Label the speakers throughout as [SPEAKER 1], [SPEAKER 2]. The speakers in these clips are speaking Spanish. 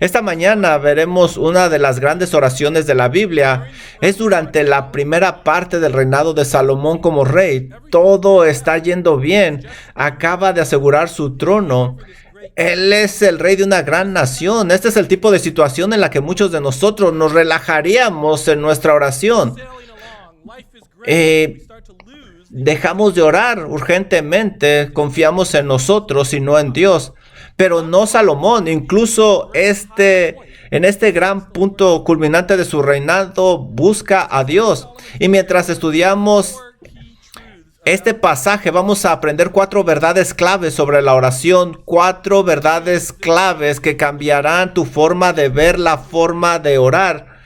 [SPEAKER 1] Esta mañana veremos una de las grandes oraciones de la Biblia. Es durante la primera parte del reinado de Salomón como rey. Todo está yendo bien. Acaba de asegurar su trono. Él es el rey de una gran nación. Este es el tipo de situación en la que muchos de nosotros nos relajaríamos en nuestra oración. Dejamos de orar urgentemente, confiamos en nosotros y no en Dios. Pero no Salomón, incluso en este gran punto culminante de su reinado, busca a Dios. Y mientras estudiamos este pasaje, vamos a aprender 4 verdades claves sobre la oración, 4 verdades claves que cambiarán tu forma de ver la forma de orar.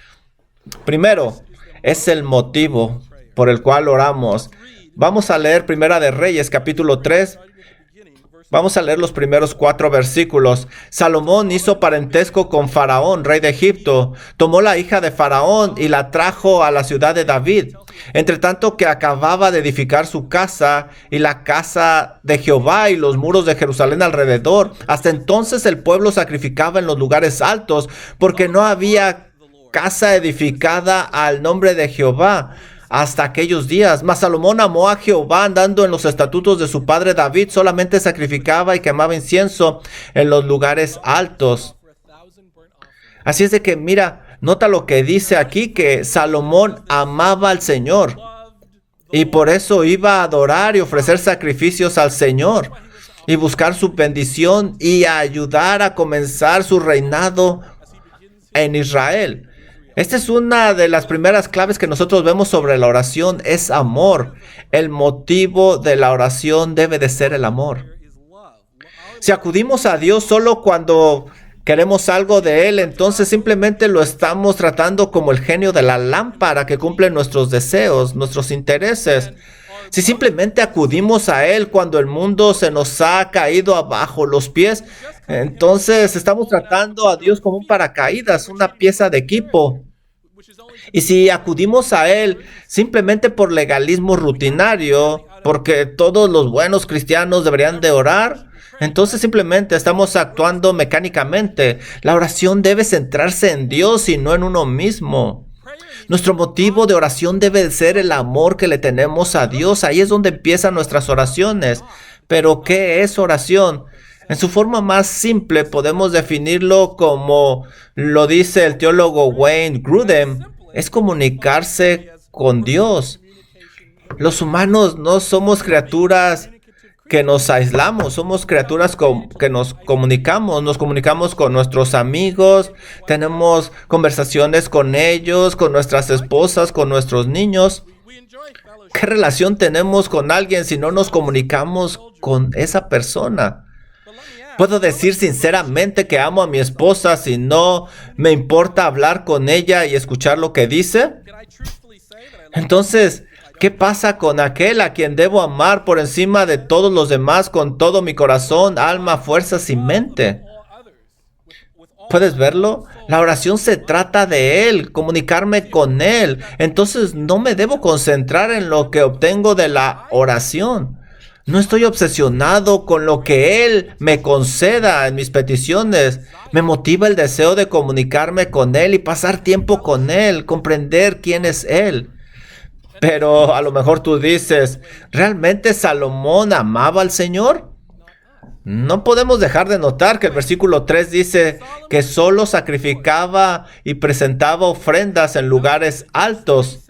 [SPEAKER 1] Primero, es el motivo por el cual oramos. Vamos a leer Primera de Reyes, capítulo 3. Vamos a leer los primeros 4 versículos. Salomón hizo parentesco con Faraón, rey de Egipto. Tomó la hija de Faraón y la trajo a la ciudad de David. Entre tanto que acababa de edificar su casa y la casa de Jehová y los muros de Jerusalén alrededor. Hasta entonces el pueblo sacrificaba en los lugares altos, porque no había casa edificada al nombre de Jehová hasta aquellos días. Mas Salomón amó a Jehová, andando en los estatutos de su padre David. Solamente sacrificaba y quemaba incienso en los lugares altos. Así es de que, mira, nota lo que dice aquí, que Salomón amaba al Señor. Y por eso iba a adorar y ofrecer sacrificios al Señor. Y buscar su bendición y ayudar a comenzar su reinado en Israel. Esta es una de las primeras claves que nosotros vemos sobre la oración, es amor. El motivo de la oración debe de ser el amor. Si acudimos a Dios solo cuando queremos algo de Él, entonces simplemente lo estamos tratando como el genio de la lámpara que cumple nuestros deseos, nuestros intereses. Si simplemente acudimos a Él cuando el mundo se nos ha caído abajo los pies, entonces estamos tratando a Dios como un paracaídas, una pieza de equipo. Y si acudimos a Él simplemente por legalismo rutinario, porque todos los buenos cristianos deberían de orar, entonces simplemente estamos actuando mecánicamente. La oración debe centrarse en Dios y no en uno mismo. Nuestro motivo de oración debe de ser el amor que le tenemos a Dios. Ahí es donde empiezan nuestras oraciones. Pero, ¿qué es oración? En su forma más simple podemos definirlo como lo dice el teólogo Wayne Grudem. Es comunicarse con Dios. Los humanos no somos criaturas que nos aislamos, somos criaturas que nos comunicamos con nuestros amigos, tenemos conversaciones con ellos, con nuestras esposas, con nuestros niños. ¿Qué relación tenemos con alguien si no nos comunicamos con esa persona? ¿Puedo decir sinceramente que amo a mi esposa si no me importa hablar con ella y escuchar lo que dice? Entonces, ¿qué pasa con aquel a quien debo amar por encima de todos los demás con todo mi corazón, alma, fuerzas y mente? ¿Puedes verlo? La oración se trata de Él, comunicarme con Él. Entonces no me debo concentrar en lo que obtengo de la oración. No estoy obsesionado con lo que Él me conceda en mis peticiones. Me motiva el deseo de comunicarme con Él y pasar tiempo con Él, comprender quién es Él. Pero a lo mejor tú dices, ¿realmente Salomón amaba al Señor? No podemos dejar de notar que el versículo 3 dice que solo sacrificaba y presentaba ofrendas en lugares altos.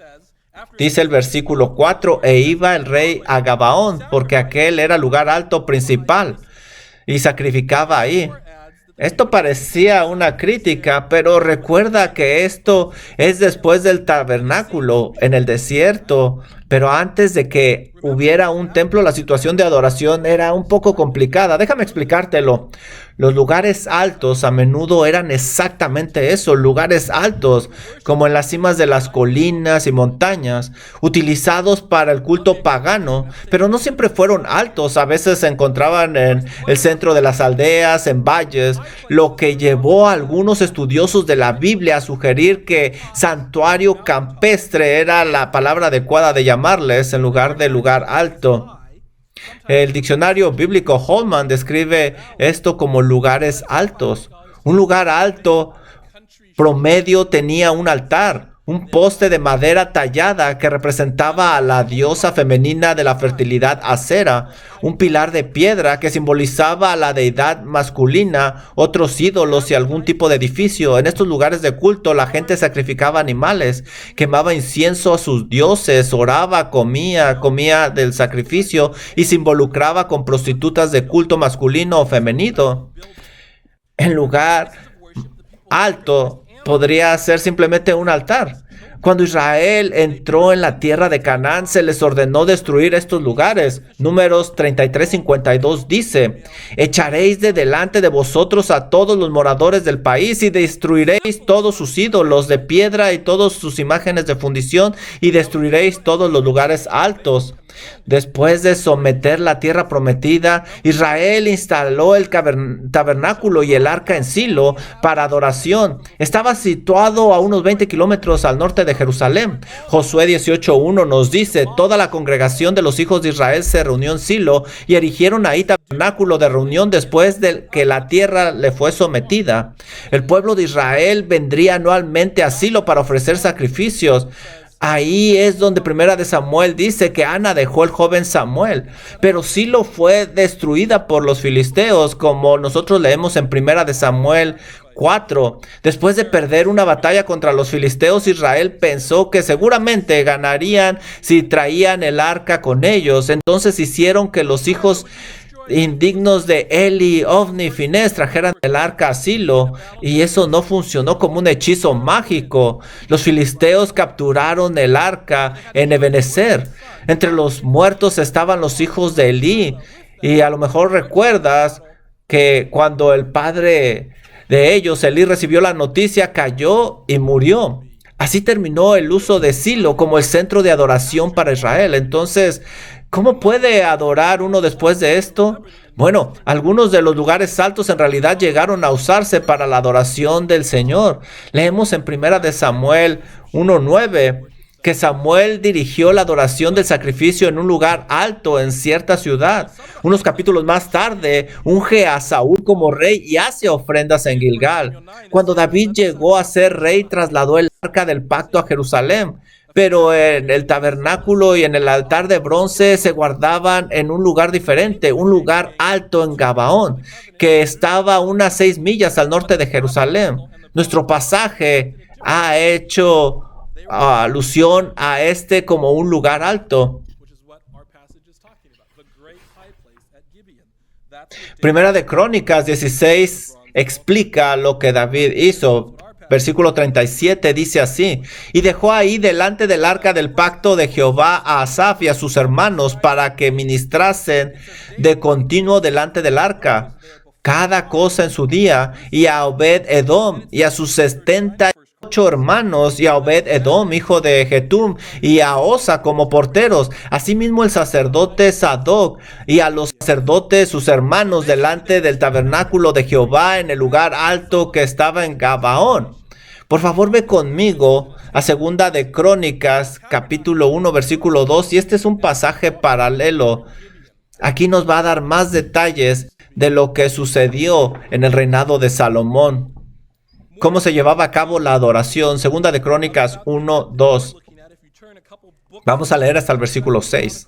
[SPEAKER 1] Dice el versículo 4, e iba el rey a Gabaón, porque aquel era el lugar alto principal, y sacrificaba ahí. Esto parecía una crítica, pero recuerda que esto es después del tabernáculo en el desierto. Pero antes de que hubiera un templo, la situación de adoración era un poco complicada. Déjame explicártelo. Los lugares altos a menudo eran exactamente eso, lugares altos, como en las cimas de las colinas y montañas, utilizados para el culto pagano, pero no siempre fueron altos. A veces se encontraban en el centro de las aldeas, en valles, lo que llevó a algunos estudiosos de la Biblia a sugerir que santuario campestre era la palabra adecuada de llamarles en lugar de lugar alto. El diccionario bíblico Holman describe esto como lugares altos. Un lugar alto promedio tenía un altar, un poste de madera tallada que representaba a la diosa femenina de la fertilidad Acera, un pilar de piedra que simbolizaba a la deidad masculina, otros ídolos y algún tipo de edificio. En estos lugares de culto la gente sacrificaba animales, quemaba incienso a sus dioses, oraba, comía del sacrificio y se involucraba con prostitutas de culto masculino o femenino. En lugar alto podría ser simplemente un altar. Cuando Israel entró en la tierra de Canaán, se les ordenó destruir estos lugares. Números 33:52 dice: echaréis de delante de vosotros a todos los moradores del país y destruiréis todos sus ídolos de piedra y todas sus imágenes de fundición y destruiréis todos los lugares altos. Después de someter la tierra prometida, Israel instaló el tabernáculo y el arca en Silo para adoración. Estaba situado a unos 20 kilómetros al norte de Jerusalén. Josué 18:1 nos dice: toda la congregación de los hijos de Israel se reunió en Silo y erigieron ahí tabernáculo de reunión después de que la tierra le fue sometida. El pueblo de Israel vendría anualmente a Silo para ofrecer sacrificios. Ahí es donde Primera de Samuel dice que Ana dejó el joven Samuel, pero Silo fue destruida por los filisteos, como nosotros leemos en Primera de Samuel 4. Después de perder una batalla contra los filisteos, Israel pensó que seguramente ganarían si traían el arca con ellos. Entonces hicieron que los hijos indignos de Eli, Ofni y Finés trajeran el arca a Silo, y eso no funcionó como un hechizo mágico. Los filisteos capturaron el arca en Ebenezer. Entre los muertos estaban los hijos de Eli, y a lo mejor recuerdas que cuando el padre de ellos, Eli, recibió la noticia, cayó y murió. Así terminó el uso de Silo como el centro de adoración para Israel. Entonces, ¿cómo puede adorar uno después de esto? Bueno, algunos de los lugares altos en realidad llegaron a usarse para la adoración del Señor. Leemos en Primera de Samuel 1:9 que Samuel dirigió la adoración del sacrificio en un lugar alto en cierta ciudad. Unos capítulos más tarde, unge a Saúl como rey y hace ofrendas en Gilgal. Cuando David llegó a ser rey, trasladó el arca del pacto a Jerusalén. Pero en el tabernáculo y en el altar de bronce se guardaban en un lugar diferente, un lugar alto en Gabaón, que estaba a unas 6 millas al norte de Jerusalén. Nuestro pasaje ha hecho alusión a este como un lugar alto. Primera de Crónicas 16 explica lo que David hizo. Versículo 37 dice así: y dejó ahí delante del arca del pacto de Jehová a Asaf y a sus hermanos para que ministrasen de continuo delante del arca, cada cosa en su día, y a Obed-edom y a sus 78 hermanos, y a Obed-edom, hijo de Jetum, y a Osa como porteros, asimismo el sacerdote Sadoc, y a los sacerdotes sus hermanos delante del tabernáculo de Jehová en el lugar alto que estaba en Gabaón. Por favor, ve conmigo a Segunda de Crónicas, capítulo 1, versículo 2, y este es un pasaje paralelo. Aquí nos va a dar más detalles de lo que sucedió en el reinado de Salomón. Cómo se llevaba a cabo la adoración. Segunda de Crónicas 1, 2. Vamos a leer hasta el versículo 6.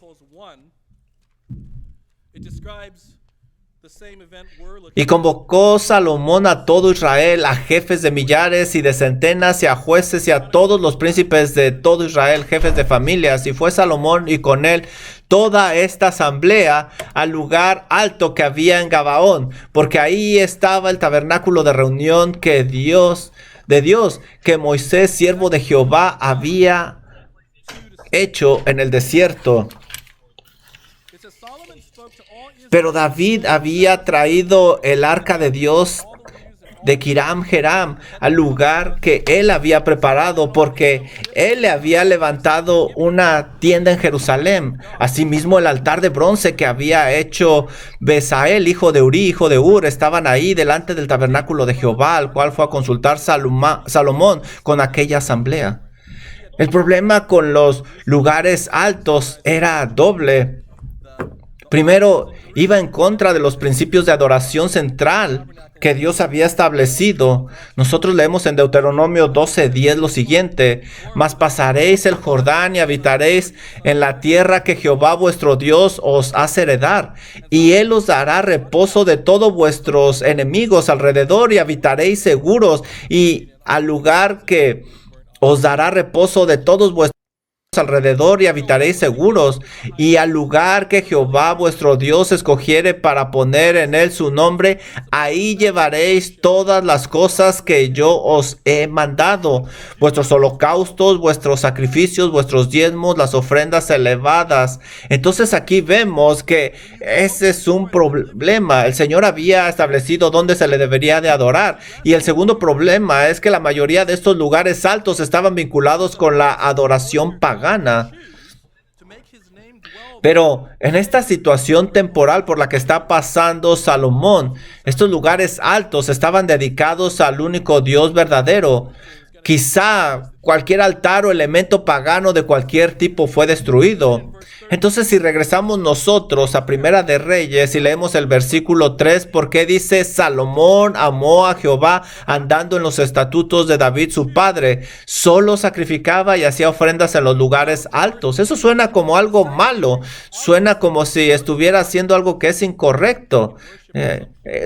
[SPEAKER 1] Y convocó Salomón a todo Israel, a jefes de millares y de centenas, y a jueces y a todos los príncipes de todo Israel, jefes de familias. Y fue Salomón y con él toda esta asamblea al lugar alto que había en Gabaón, porque ahí estaba el tabernáculo de reunión que Dios, que Moisés, siervo de Jehová, había hecho en el desierto. Pero David había traído el arca de Dios de Kiram Jeram al lugar que él había preparado, porque él le había levantado una tienda en Jerusalén. Asimismo, el altar de bronce que había hecho Besael, hijo de Uri, hijo de Ur, estaban ahí delante del tabernáculo de Jehová, al cual fue a consultar Salomón con aquella asamblea. El problema con los lugares altos era doble. Primero, iba en contra de los principios de adoración central que Dios había establecido. Nosotros leemos en Deuteronomio 12:10 lo siguiente: mas pasaréis el Jordán y habitaréis en la tierra que Jehová vuestro Dios os hace heredar, y Él os dará reposo de todos vuestros enemigos alrededor, y habitaréis seguros, y al lugar que os dará reposo de todos vuestros alrededor, y habitaréis seguros, y al lugar que Jehová vuestro Dios escogiere para poner en él su nombre, ahí llevaréis todas las cosas que yo os he mandado, vuestros holocaustos, vuestros sacrificios, vuestros diezmos, las ofrendas elevadas. Entonces aquí vemos que ese es un problema. El Señor había establecido dónde se le debería de adorar, y el segundo problema es que la mayoría de estos lugares altos estaban vinculados con la adoración pagana. Pero en esta situación temporal por la que está pasando Salomón, estos lugares altos estaban dedicados al único Dios verdadero. Quizá cualquier altar o elemento pagano de cualquier tipo fue destruido. Entonces, si regresamos nosotros a Primera de Reyes y leemos el versículo 3, ¿por qué dice: Salomón amó a Jehová andando en los estatutos de David su padre? Solo sacrificaba y hacía ofrendas en los lugares altos. Eso suena como algo malo. Suena como si estuviera haciendo algo que es incorrecto.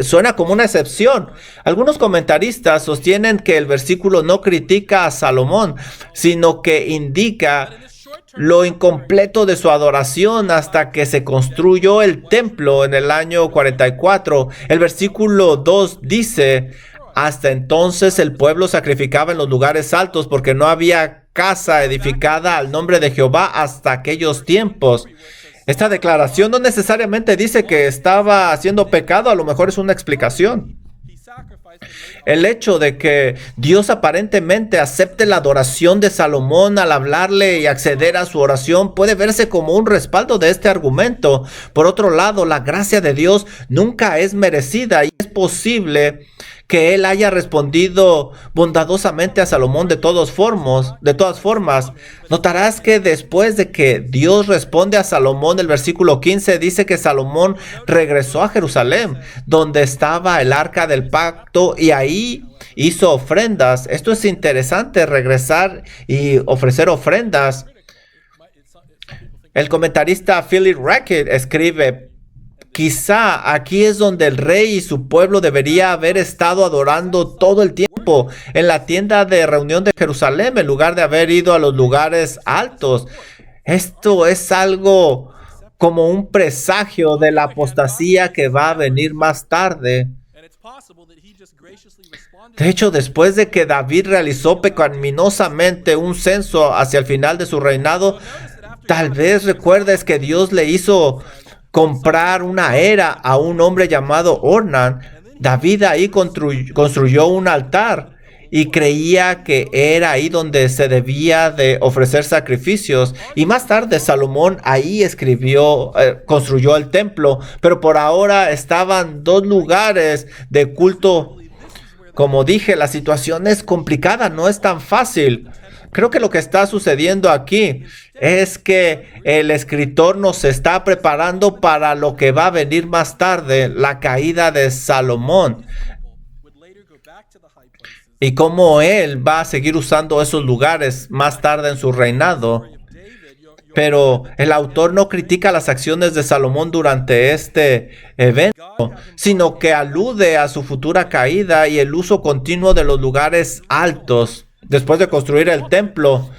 [SPEAKER 1] Suena como una excepción. Algunos comentaristas sostienen que el versículo no critica a Salomón, sino que indica lo incompleto de su adoración hasta que se construyó el templo en el año 44. El versículo 2 dice: hasta entonces el pueblo sacrificaba en los lugares altos, porque no había casa edificada al nombre de Jehová hasta aquellos tiempos. Esta declaración no necesariamente dice que estaba haciendo pecado, a lo mejor es una explicación. El hecho de que Dios aparentemente acepte la adoración de Salomón al hablarle y acceder a su oración puede verse como un respaldo de este argumento. Por otro lado, la gracia de Dios nunca es merecida, y es posible que él haya respondido bondadosamente a Salomón de todas formas. Notarás que después de que Dios responde a Salomón, el versículo 15 dice que Salomón regresó a Jerusalén, donde estaba el arca del pacto, y ahí hizo ofrendas. Esto es interesante, regresar y ofrecer ofrendas. El comentarista Philip Rackett escribe: quizá aquí es donde el rey y su pueblo debería haber estado adorando todo el tiempo, en la tienda de reunión de Jerusalén, en lugar de haber ido a los lugares altos. Esto es algo como un presagio de la apostasía que va a venir más tarde. De hecho, después de que David realizó pecaminosamente un censo hacia el final de su reinado, tal vez recuerdes que Dios le hizo comprar una era a un hombre llamado Ornan. David ahí construyó un altar y creía que era ahí donde se debía de ofrecer sacrificios. Y más tarde Salomón ahí construyó el templo. Pero por ahora estaban dos lugares de culto. Como dije, la situación es complicada, no es tan fácil. Creo que lo que está sucediendo aquí es que el escritor nos está preparando para lo que va a venir más tarde, la caída de Salomón, y cómo él va a seguir usando esos lugares más tarde en su reinado. Pero el autor no critica las acciones de Salomón durante este evento, sino que alude a su futura caída y el uso continuo de los lugares altos. Después de construir el templo,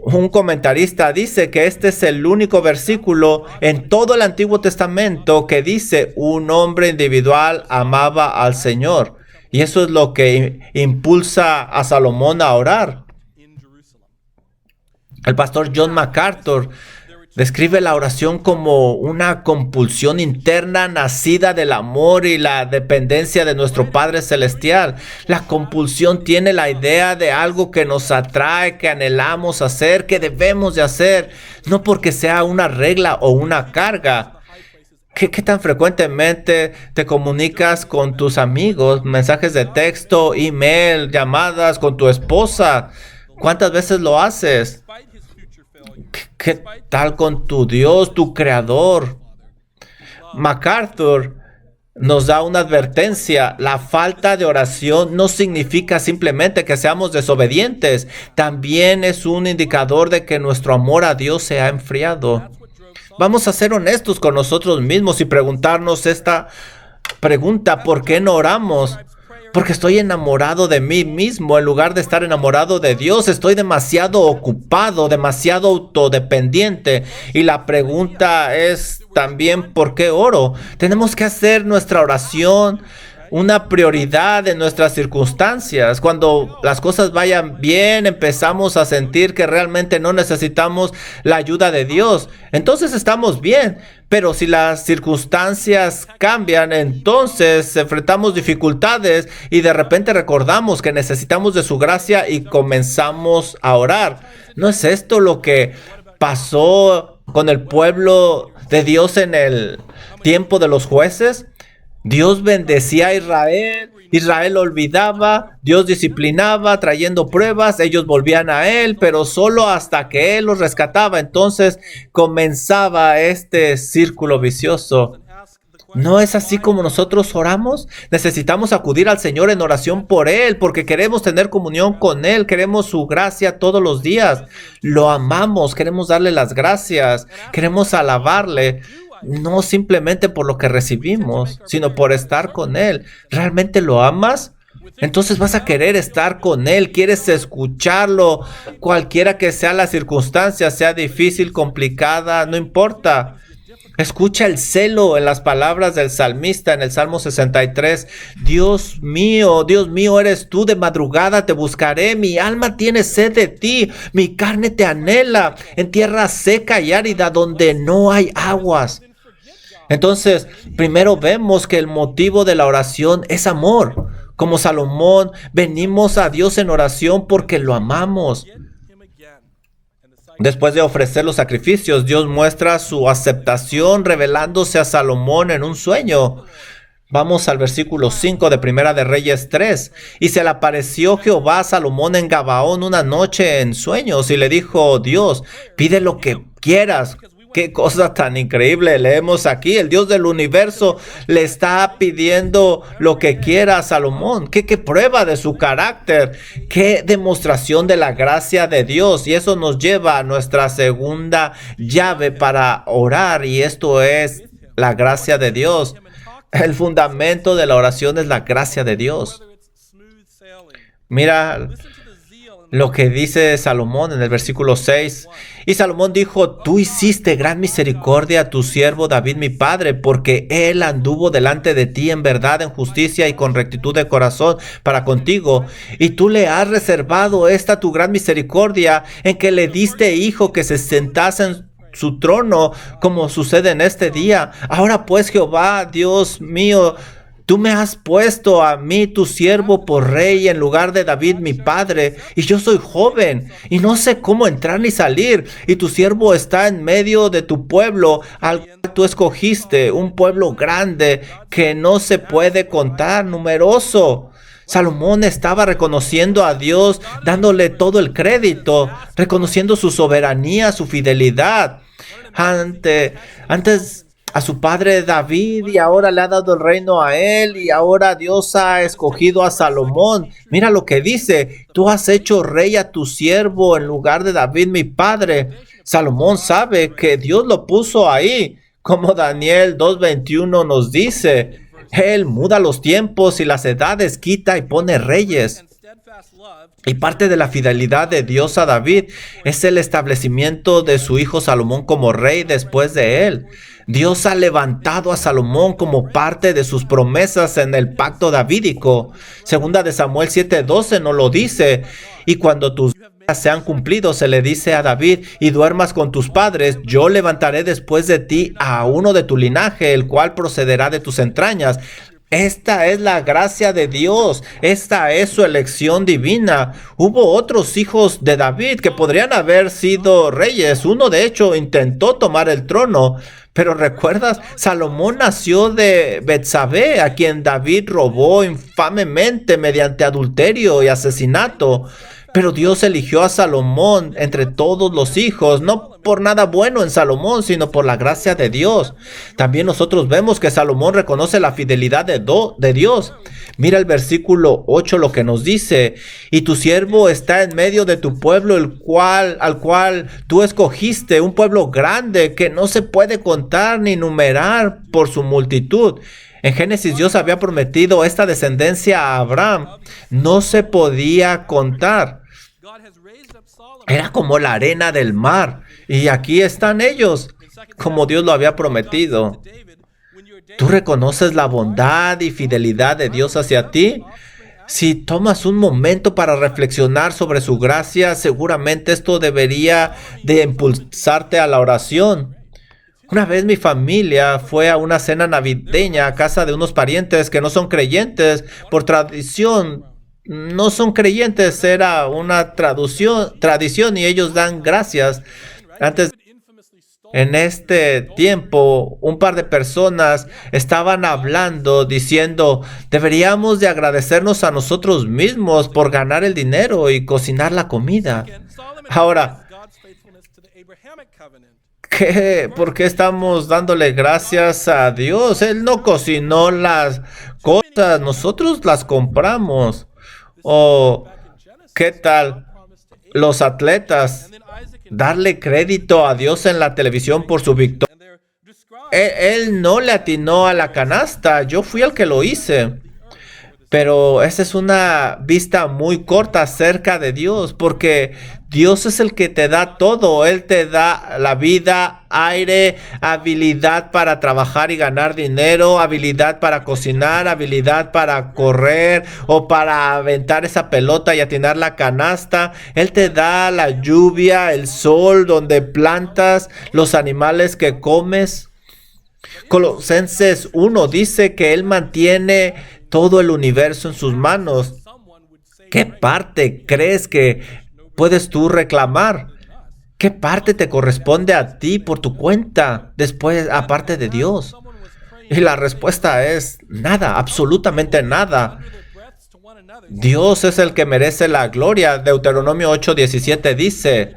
[SPEAKER 1] un comentarista dice que este es el único versículo en todo el Antiguo Testamento que dice: un hombre individual amaba al Señor. Y eso es lo que impulsa a Salomón a orar. El pastor John MacArthur describe la oración como una compulsión interna nacida del amor y la dependencia de nuestro Padre Celestial. La compulsión tiene la idea de algo que nos atrae, que anhelamos hacer, que debemos de hacer, no porque sea una regla o una carga. ¿Qué tan frecuentemente te comunicas con tus amigos? Mensajes de texto, email, llamadas con tu esposa. ¿Cuántas veces lo haces? ¿Qué tal con tu Dios, tu Creador? MacArthur nos da una advertencia. La falta de oración no significa simplemente que seamos desobedientes. También es un indicador de que nuestro amor a Dios se ha enfriado. Vamos a ser honestos con nosotros mismos y preguntarnos esta pregunta: ¿por qué no oramos? Porque estoy enamorado de mí mismo en lugar de estar enamorado de Dios. Estoy demasiado ocupado, demasiado autodependiente. Y la pregunta es también: ¿por qué oro? Tenemos que hacer nuestra oración una prioridad en nuestras circunstancias. Cuando las cosas vayan bien, empezamos a sentir que realmente no necesitamos la ayuda de Dios. Entonces estamos bien. Pero si las circunstancias cambian, entonces enfrentamos dificultades y de repente recordamos que necesitamos de su gracia y comenzamos a orar. ¿No es esto lo que pasó con el pueblo de Dios en el tiempo de los jueces? Dios bendecía a Israel, Israel olvidaba, Dios disciplinaba trayendo pruebas, ellos volvían a Él, pero solo hasta que Él los rescataba. Entonces comenzaba este círculo vicioso. ¿No es así como nosotros oramos? Necesitamos acudir al Señor en oración por Él, porque queremos tener comunión con Él, queremos su gracia todos los días. Lo amamos, queremos darle las gracias, queremos alabarle. No simplemente por lo que recibimos, sino por estar con Él. ¿Realmente lo amas? Entonces vas a querer estar con Él, quieres escucharlo, cualquiera que sea la circunstancia, sea difícil, complicada, no importa. Escucha el celo en las palabras del salmista en el Salmo 63. Dios mío, eres tú, de madrugada te buscaré, mi alma tiene sed de ti, mi carne te anhela, en tierra seca y árida donde no hay aguas. Entonces, primero vemos que el motivo de la oración es amor. Como Salomón, venimos a Dios en oración porque lo amamos. Después de ofrecer los sacrificios, Dios muestra su aceptación revelándose a Salomón en un sueño. Vamos al versículo 5 de Primera de Reyes 3. Y se le apareció Jehová a Salomón en Gabaón una noche en sueños y le dijo: Dios, pide lo que quieras. Qué cosa tan increíble leemos aquí. El Dios del universo le está pidiendo lo que quiera a Salomón. Qué prueba de su carácter. Qué demostración de la gracia de Dios. Y eso nos lleva a nuestra segunda llave para orar. Y esto es la gracia de Dios. El fundamento de la oración es la gracia de Dios. Mira lo que dice Salomón en el versículo 6. Y Salomón dijo: Tú hiciste gran misericordia a tu siervo David mi padre, porque él anduvo delante de ti en verdad, en justicia y con rectitud de corazón para contigo. Y tú le has reservado esta tu gran misericordia, en que le diste hijo que se sentase en su trono, como sucede en este día. Ahora pues, Jehová, Dios mío, tú me has puesto a mí, tu siervo, por rey en lugar de David, mi padre, y yo soy joven, y no sé cómo entrar ni salir, y tu siervo está en medio de tu pueblo, al cual tú escogiste, un pueblo grande, que no se puede contar, numeroso. Salomón estaba reconociendo a Dios, dándole todo el crédito, reconociendo su soberanía, su fidelidad antes a su padre David, y ahora le ha dado el reino a él, y ahora Dios ha escogido a Salomón. Mira lo que dice: tú has hecho rey a tu siervo en lugar de David mi padre. Salomón sabe que Dios lo puso ahí, como Daniel 2:21 nos dice. Él muda los tiempos y las edades, quita y pone reyes. Y parte de la fidelidad de Dios a David es el establecimiento de su hijo Salomón como rey después de él. Dios ha levantado a Salomón como parte de sus promesas en el pacto davídico. Segunda de Samuel 7:12 nos lo dice. Y cuando tus días sean cumplidos, se le dice a David, y duermas con tus padres, yo levantaré después de ti a uno de tu linaje, el cual procederá de tus entrañas. Esta es la gracia de Dios. Esta es su elección divina. Hubo otros hijos de David que podrían haber sido reyes. Uno, de hecho, intentó tomar el trono. Pero ¿recuerdas? Salomón nació de Betsabé, a quien David robó infamemente mediante adulterio y asesinato. Pero Dios eligió a Salomón entre todos los hijos, no por nada bueno en Salomón, sino por la gracia de Dios. También nosotros vemos que Salomón reconoce la fidelidad de Dios. Mira el versículo 8 lo que nos dice: y tu siervo está en medio de tu pueblo, al cual tú escogiste, un pueblo grande que no se puede contar ni numerar por su multitud. En Génesis Dios había prometido esta descendencia a Abraham. No se podía contar. Era como la arena del mar. Y aquí están ellos, como Dios lo había prometido. ¿Tú reconoces la bondad y fidelidad de Dios hacia ti? Si tomas un momento para reflexionar sobre su gracia, seguramente esto debería de impulsarte a la oración. Una vez mi familia fue a una cena navideña a casa de unos parientes que no son creyentes. Por tradición, no son creyentes, era una tradición y ellos dan gracias. En este tiempo, un par de personas estaban hablando, diciendo: deberíamos de agradecernos a nosotros mismos por ganar el dinero y cocinar la comida. Ahora, ¿por qué estamos dándole gracias a Dios? Él no cocinó las cosas, nosotros las compramos. ¿O qué tal los atletas? Darle crédito a Dios en la televisión por su victoria. Él no le atinó a la canasta, yo fui el que lo hice. Pero esa es una vista muy corta acerca de Dios, porque Dios es el que te da todo. Él te da la vida, aire, habilidad para trabajar y ganar dinero, habilidad para cocinar, habilidad para correr o para aventar esa pelota y atinar la canasta. Él te da la lluvia, el sol, donde plantas, los animales que comes. Colosenses 1 dice que Él mantiene todo el universo en sus manos. ¿Qué parte crees que puedes tú reclamar? ¿Qué parte te corresponde a ti por tu cuenta después, aparte de Dios? Y la respuesta es nada, absolutamente nada. Dios es el que merece la gloria. Deuteronomio 8:17 dice: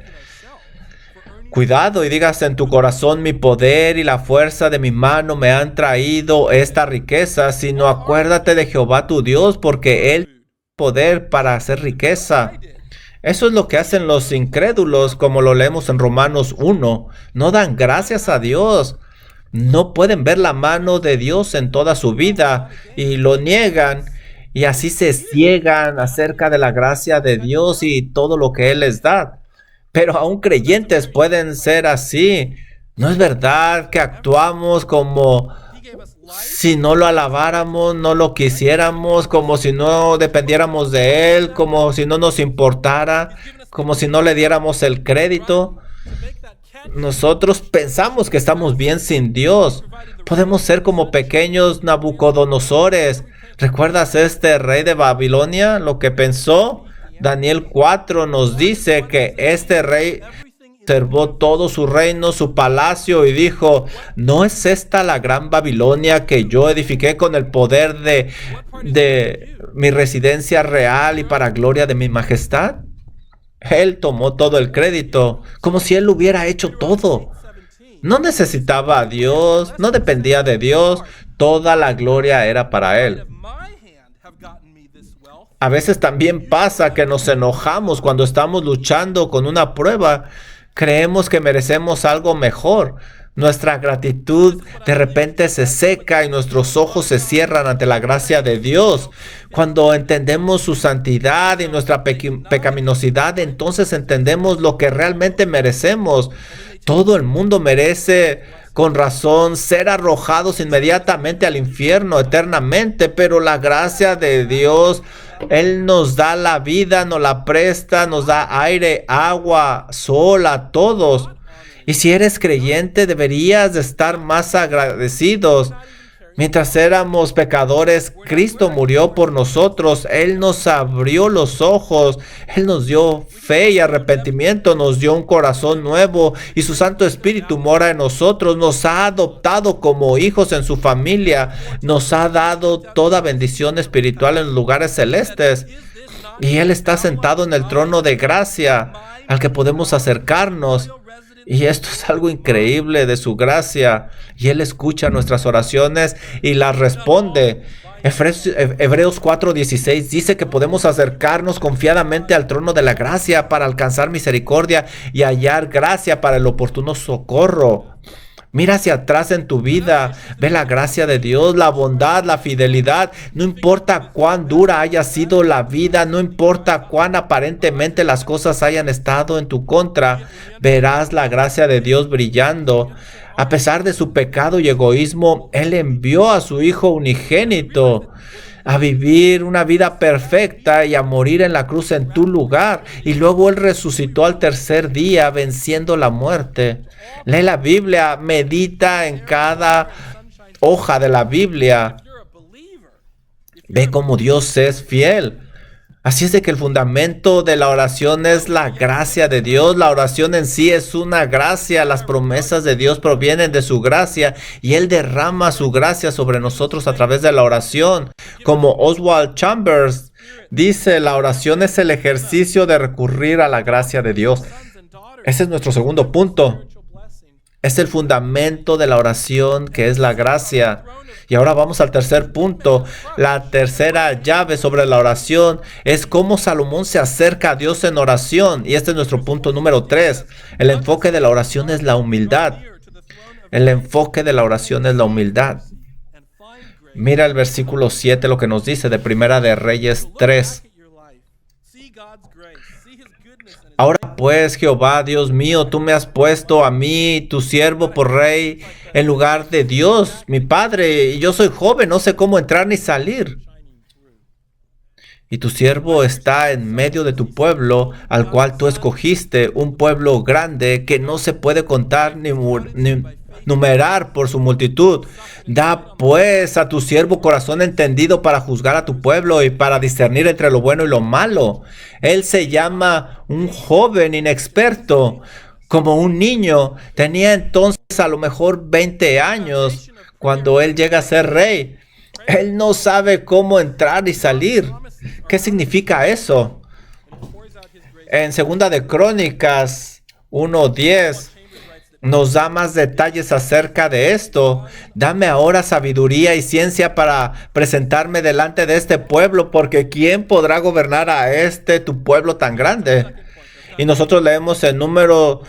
[SPEAKER 1] cuidado y digas en tu corazón: mi poder y la fuerza de mi mano me han traído esta riqueza, sino acuérdate de Jehová tu Dios, porque Él tiene poder para hacer riqueza. Eso es lo que hacen los incrédulos, como lo leemos en Romanos 1. No dan gracias a Dios. No pueden ver la mano de Dios en toda su vida y lo niegan. Y así se ciegan acerca de la gracia de Dios y todo lo que Él les da. Pero aún creyentes pueden ser así. ¿No es verdad que actuamos como si no lo alabáramos, no lo quisiéramos, como si no dependiéramos de Él, como si no nos importara, como si no le diéramos el crédito? Nosotros pensamos que estamos bien sin Dios. Podemos ser como pequeños Nabucodonosores. ¿Recuerdas este rey de Babilonia? Lo que pensó. Daniel 4 nos dice que este rey observó todo su reino, su palacio, y dijo: ¿no es esta la gran Babilonia que yo edifiqué con el poder de mi residencia real y para gloria de mi majestad? Él tomó todo el crédito, como si él hubiera hecho todo. No necesitaba a Dios, no dependía de Dios, toda la gloria era para él. A veces también pasa que nos enojamos cuando estamos luchando con una prueba. Creemos que merecemos algo mejor. Nuestra gratitud de repente se seca y nuestros ojos se cierran ante la gracia de Dios. Cuando entendemos su santidad y nuestra pecaminosidad, entonces entendemos lo que realmente merecemos. Todo el mundo merece, con razón, ser arrojados inmediatamente al infierno eternamente, pero la gracia de Dios, Él nos da la vida, nos la presta, nos da aire, agua, sol a todos. Y si eres creyente, deberías de estar más agradecidos. Mientras éramos pecadores, Cristo murió por nosotros. Él nos abrió los ojos. Él nos dio fe y arrepentimiento. Nos dio un corazón nuevo. Y su Santo Espíritu mora en nosotros. Nos ha adoptado como hijos en su familia. Nos ha dado toda bendición espiritual en lugares celestes. Y Él está sentado en el trono de gracia al que podemos acercarnos. Y esto es algo increíble de su gracia. Y Él escucha nuestras oraciones y las responde. Hebreos 4:16 dice que podemos acercarnos confiadamente al trono de la gracia para alcanzar misericordia y hallar gracia para el oportuno socorro. Mira hacia atrás en tu vida, ve la gracia de Dios, la bondad, la fidelidad. No importa cuán dura haya sido la vida, no importa cuán aparentemente las cosas hayan estado en tu contra, verás la gracia de Dios brillando. A pesar de su pecado y egoísmo, Él envió a su Hijo unigénito a vivir una vida perfecta y a morir en la cruz en tu lugar. Y luego Él resucitó al tercer día, venciendo la muerte. Lee la Biblia, medita en cada hoja de la Biblia. Ve cómo Dios es fiel. Así es de que el fundamento de la oración es la gracia de Dios. La oración en sí es una gracia. Las promesas de Dios provienen de su gracia y Él derrama su gracia sobre nosotros a través de la oración. Como Oswald Chambers dice, la oración es el ejercicio de recurrir a la gracia de Dios. Ese es nuestro segundo punto. Es el fundamento de la oración, que es la gracia. Y ahora vamos al tercer punto. La tercera llave sobre la oración es cómo Salomón se acerca a Dios en oración. Y este es nuestro punto número 3. El enfoque de la oración es la humildad. El enfoque de la oración es la humildad. Mira el versículo 7, lo que nos dice de Primera de Reyes 3. Ahora pues, Jehová, Dios mío, tú me has puesto a mí, tu siervo, por rey, en lugar de Dios, mi padre, y yo soy joven, no sé cómo entrar ni salir. Y tu siervo está en medio de tu pueblo, al cual tú escogiste, un pueblo grande que no se puede contar ni numerar por su multitud. Da pues a tu siervo corazón entendido para juzgar a tu pueblo y para discernir entre lo bueno y lo malo. Él se llama un joven inexperto, como un niño. Tenía entonces a lo mejor 20 años cuando él llega a ser rey. Él no sabe cómo entrar y salir. ¿Qué significa eso? En Segunda de Crónicas 1:10 nos da más detalles acerca de esto. Dame ahora sabiduría y ciencia para presentarme delante de este pueblo, porque ¿quién podrá gobernar a tu pueblo tan grande? Y nosotros leemos en Números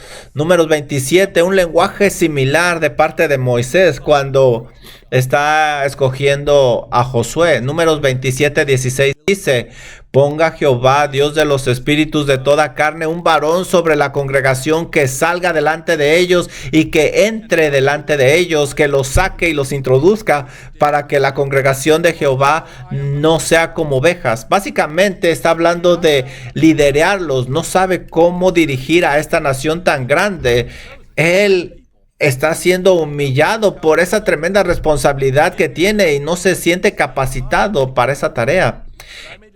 [SPEAKER 1] 27 un lenguaje similar de parte de Moisés cuando está escogiendo a Josué. Números 27:16 dice: ponga Jehová, Dios de los espíritus de toda carne, un varón sobre la congregación que salga delante de ellos y que entre delante de ellos, que los saque y los introduzca, para que la congregación de Jehová no sea como ovejas. Básicamente está hablando de liderarlos. No sabe cómo dirigir a esta nación tan grande. Él está siendo humillado por esa tremenda responsabilidad que tiene y no se siente capacitado para esa tarea.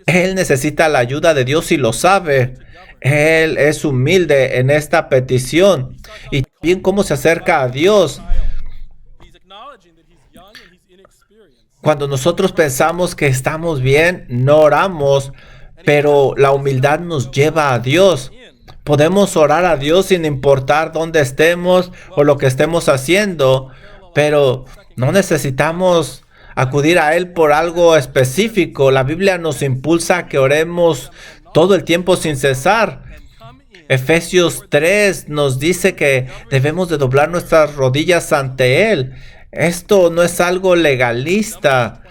[SPEAKER 1] Él necesita la ayuda de Dios y lo sabe. Él es humilde en esta petición. Y también cómo se acerca a Dios. Cuando nosotros pensamos que estamos bien, no oramos, pero la humildad nos lleva a Dios. Podemos orar a Dios sin importar dónde estemos o lo que estemos haciendo, pero no necesitamos acudir a Él por algo específico. La Biblia nos impulsa a que oremos todo el tiempo sin cesar. Efesios 3 nos dice que debemos de doblar nuestras rodillas ante Él. Esto no es algo legalista,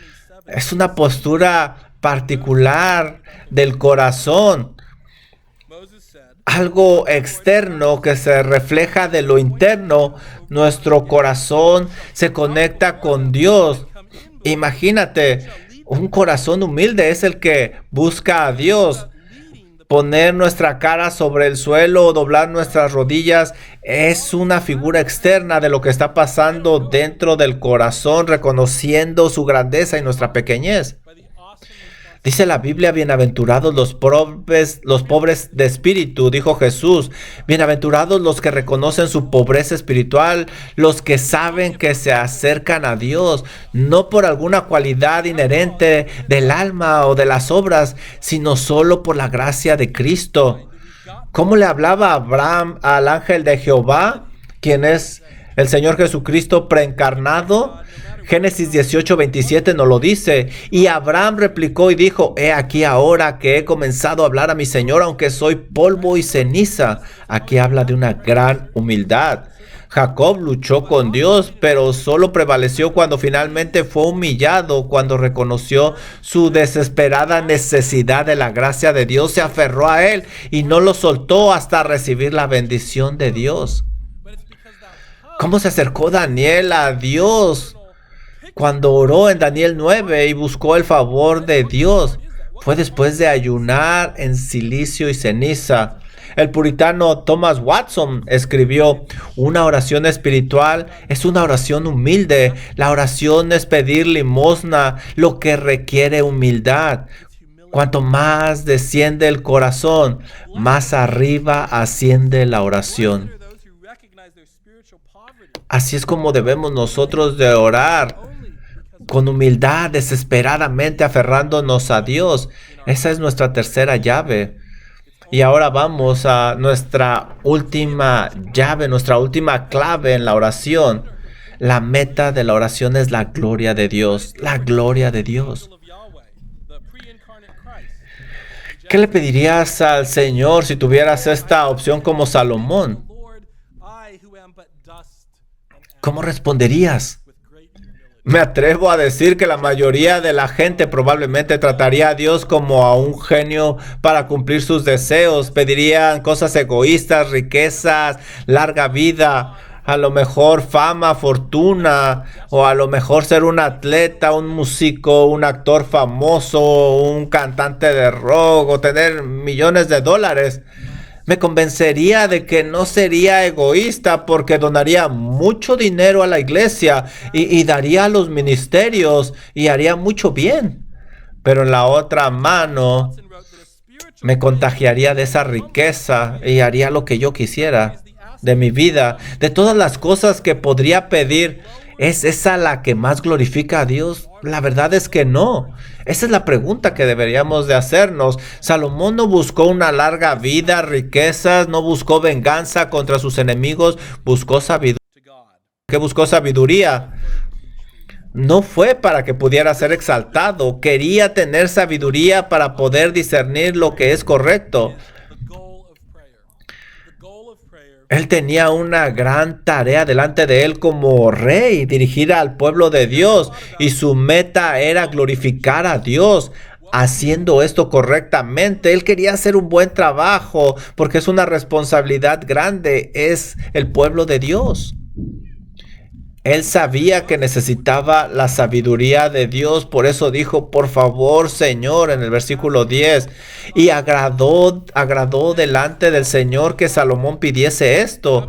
[SPEAKER 1] es una postura particular del corazón. Algo externo que se refleja de lo interno. Nuestro corazón se conecta con Dios. Imagínate, un corazón humilde es el que busca a Dios. Poner nuestra cara sobre el suelo o doblar nuestras rodillas es una figura externa de lo que está pasando dentro del corazón, reconociendo su grandeza y nuestra pequeñez. Dice la Biblia, bienaventurados los pobres de espíritu, dijo Jesús. Bienaventurados los que reconocen su pobreza espiritual, los que saben que se acercan a Dios, no por alguna cualidad inherente del alma o de las obras, sino solo por la gracia de Cristo. ¿Cómo le hablaba Abraham al ángel de Jehová, quien es el Señor Jesucristo preencarnado? Génesis 18:27 nos lo dice. Y Abraham replicó y dijo: he aquí ahora que he comenzado a hablar a mi Señor, aunque soy polvo y ceniza. Aquí habla de una gran humildad. Jacob luchó con Dios, pero solo prevaleció cuando finalmente fue humillado, cuando reconoció su desesperada necesidad de la gracia de Dios. Se aferró a él y no lo soltó hasta recibir la bendición de Dios. ¿Cómo se acercó Daniel a Dios? Cuando oró en Daniel 9 y buscó el favor de Dios, fue después de ayunar en silicio y ceniza. El puritano Thomas Watson escribió: una oración espiritual es una oración humilde. La oración es pedir limosna, lo que requiere humildad. Cuanto más desciende el corazón, más arriba asciende la oración. Así es como debemos nosotros de orar, con humildad, desesperadamente aferrándonos a Dios. Esa es nuestra tercera llave. Y ahora vamos a nuestra última llave, nuestra última clave en la oración. La meta de la oración es la gloria de Dios. La gloria de Dios. ¿Qué le pedirías al Señor si tuvieras esta opción como Salomón? ¿Cómo responderías? Me atrevo a decir que la mayoría de la gente probablemente trataría a Dios como a un genio para cumplir sus deseos. Pedirían cosas egoístas, riquezas, larga vida, a lo mejor fama, fortuna, o a lo mejor ser un atleta, un músico, un actor famoso, un cantante de rock, o tener millones de dólares. Me convencería de que no sería egoísta porque donaría mucho dinero a la iglesia y daría a los ministerios y haría mucho bien. Pero en la otra mano me contagiaría de esa riqueza y haría lo que yo quisiera de mi vida. De todas las cosas que podría pedir, ¿es esa la que más glorifica a Dios? La verdad es que no. Esa es la pregunta que deberíamos de hacernos. Salomón no buscó una larga vida, riquezas, no buscó venganza contra sus enemigos, buscó sabiduría. ¿Qué buscó sabiduría? No fue para que pudiera ser exaltado, quería tener sabiduría para poder discernir lo que es correcto. Él tenía una gran tarea delante de él como rey, dirigir al pueblo de Dios, y su meta era glorificar a Dios. Haciendo esto correctamente, él quería hacer un buen trabajo porque es una responsabilidad grande, es el pueblo de Dios. Él sabía que necesitaba la sabiduría de Dios, por eso dijo: por favor, Señor, en el versículo 10. Y agradó delante del Señor que Salomón pidiese esto.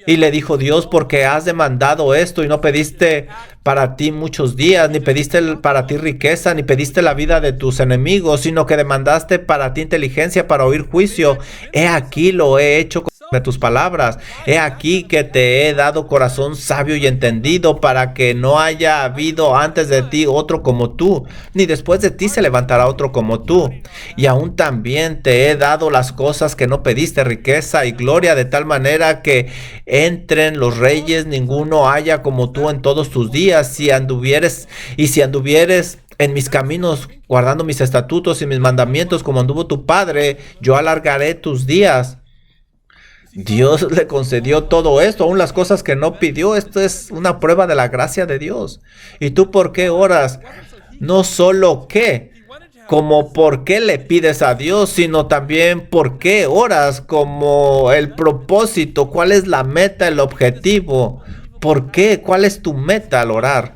[SPEAKER 1] Y le dijo Dios: porque has demandado esto y no pediste para ti muchos días, ni pediste para ti riqueza, ni pediste la vida de tus enemigos, sino que demandaste para ti inteligencia para oír juicio. He aquí lo he hecho de tus palabras. He aquí que te he dado corazón sabio y entendido, para que no haya habido antes de ti otro como tú, ni después de ti se levantará otro como tú. Y aún también te he dado las cosas que no pediste, riqueza y gloria, de tal manera que entren los reyes, ninguno haya como tú en todos tus días. Si anduvieres en mis caminos, guardando mis estatutos y mis mandamientos, como anduvo tu padre, yo alargaré tus días. Dios le concedió todo esto, aún las cosas que no pidió. Esto es una prueba de la gracia de Dios. ¿Y tú por qué oras? No solo como por qué le pides a Dios, sino también por qué oras, como el propósito, cuál es la meta, el objetivo. ¿Por qué? ¿Cuál es tu meta al orar?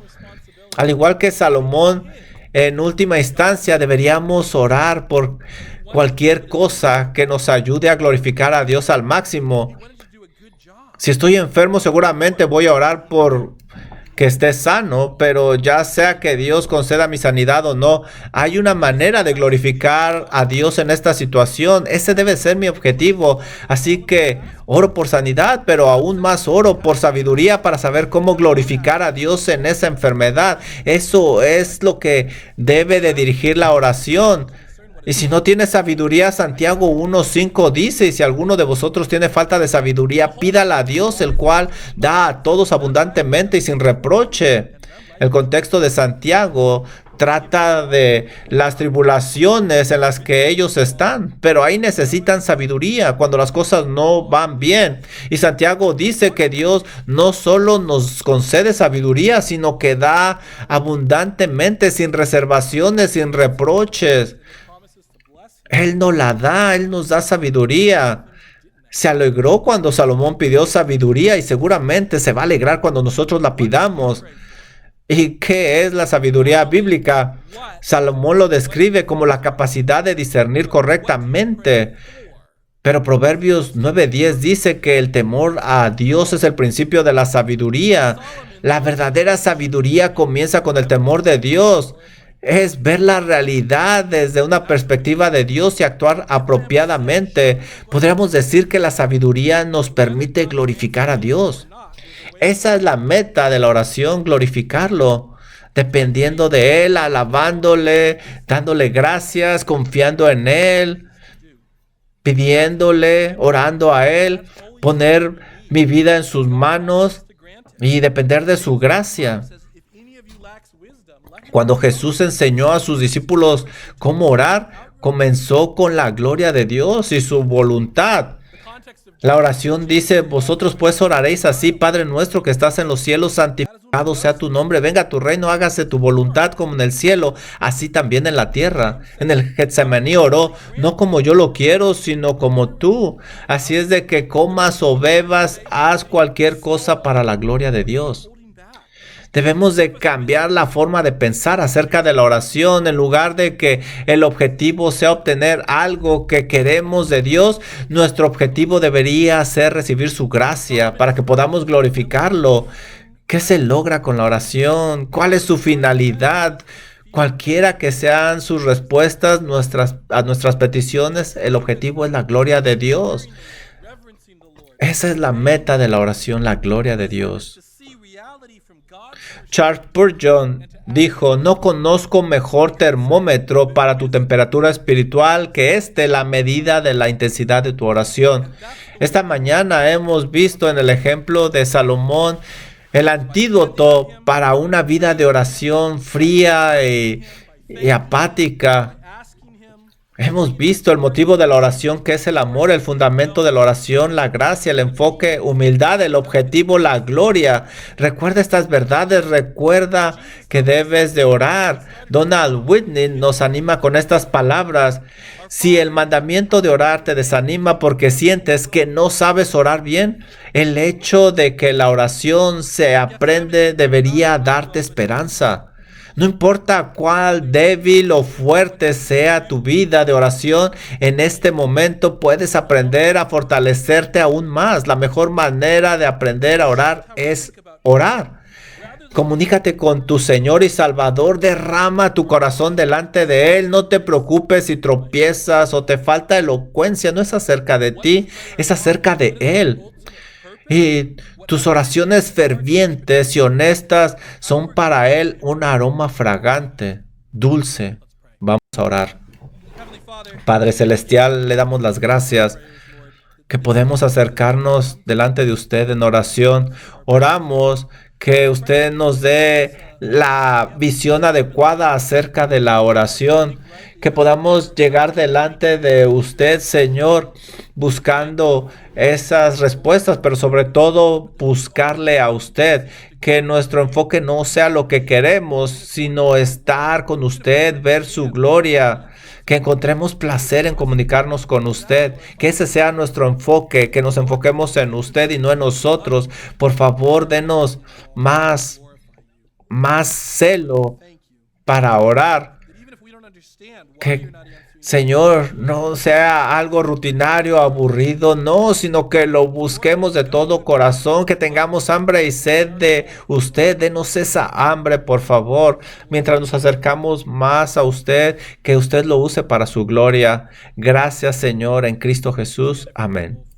[SPEAKER 1] Al igual que Salomón, en última instancia deberíamos orar por cualquier cosa que nos ayude a glorificar a Dios al máximo. Si estoy enfermo, seguramente voy a orar por que esté sano, pero ya sea que Dios conceda mi sanidad o no, hay una manera de glorificar a Dios en esta situación. Ese debe ser mi objetivo. Así que oro por sanidad, pero aún más oro por sabiduría para saber cómo glorificar a Dios en esa enfermedad. Eso es lo que debe de dirigir la oración. Y si no tiene sabiduría, Santiago 1:5 dice, y si alguno de vosotros tiene falta de sabiduría, pídala a Dios, el cual da a todos abundantemente y sin reproche. El contexto de Santiago trata de las tribulaciones en las que ellos están, pero ahí necesitan sabiduría cuando las cosas no van bien. Y Santiago dice que Dios no solo nos concede sabiduría, sino que da abundantemente, sin reservaciones, sin reproches. Él nos la da, Él nos da sabiduría. Se alegró cuando Salomón pidió sabiduría y seguramente se va a alegrar cuando nosotros la pidamos. ¿Y qué es la sabiduría bíblica? Salomón lo describe como la capacidad de discernir correctamente. Pero Proverbios 9:10 dice que el temor a Dios es el principio de la sabiduría. La verdadera sabiduría comienza con el temor de Dios. Es ver la realidad desde una perspectiva de Dios y actuar apropiadamente. Podríamos decir que la sabiduría nos permite glorificar a Dios. Esa es la meta de la oración, glorificarlo, dependiendo de Él, alabándole, dándole gracias, confiando en Él, pidiéndole, orando a Él, poner mi vida en sus manos y depender de su gracia. Cuando Jesús enseñó a sus discípulos cómo orar, comenzó con la gloria de Dios y su voluntad. La oración dice, vosotros pues oraréis así, Padre nuestro que estás en los cielos, santificado sea tu nombre, venga tu reino, hágase tu voluntad como en el cielo, así también en la tierra. En el Getsemaní oró, no como yo lo quiero, sino como tú. Así es de que comas o bebas, haz cualquier cosa para la gloria de Dios. Debemos de cambiar la forma de pensar acerca de la oración. En lugar de que el objetivo sea obtener algo que queremos de Dios, nuestro objetivo debería ser recibir su gracia para que podamos glorificarlo. ¿Qué se logra con la oración? ¿Cuál es su finalidad? Cualquiera que sean sus respuestas a nuestras peticiones, el objetivo es la gloria de Dios. Esa es la meta de la oración, la gloria de Dios. Charles Spurgeon dijo, no conozco mejor termómetro para tu temperatura espiritual que la medida de la intensidad de tu oración. Esta mañana hemos visto en el ejemplo de Salomón el antídoto para una vida de oración fría y apática. Hemos visto el motivo de la oración, que es el amor, el fundamento de la oración, la gracia, el enfoque, humildad, el objetivo, la gloria. Recuerda estas verdades, recuerda que debes de orar. Donald Whitney nos anima con estas palabras. Si el mandamiento de orar te desanima porque sientes que no sabes orar bien, el hecho de que la oración se aprende debería darte esperanza. No importa cuál débil o fuerte sea tu vida de oración, en este momento puedes aprender a fortalecerte aún más. La mejor manera de aprender a orar es orar. Comunícate con tu Señor y Salvador, derrama tu corazón delante de Él. No te preocupes si tropiezas o te falta elocuencia, no es acerca de ti, es acerca de Él. Y tus oraciones fervientes y honestas son para Él un aroma fragante, dulce. Vamos a orar. Padre Celestial, le damos las gracias que podemos acercarnos delante de usted en oración. Oramos que usted nos dé la visión adecuada acerca de la oración, que podamos llegar delante de usted, Señor, buscando esas respuestas, pero sobre todo buscarle a usted, que nuestro enfoque no sea lo que queremos, sino estar con usted, ver su gloria, que encontremos placer en comunicarnos con usted, que ese sea nuestro enfoque, que nos enfoquemos en usted y no en nosotros. Por favor, denos más celo para orar, Señor, no sea algo rutinario, aburrido, no, sino que lo busquemos de todo corazón, que tengamos hambre y sed de usted. Denos esa hambre, por favor, mientras nos acercamos más a usted, que usted lo use para su gloria. Gracias, Señor, en Cristo Jesús. Amén.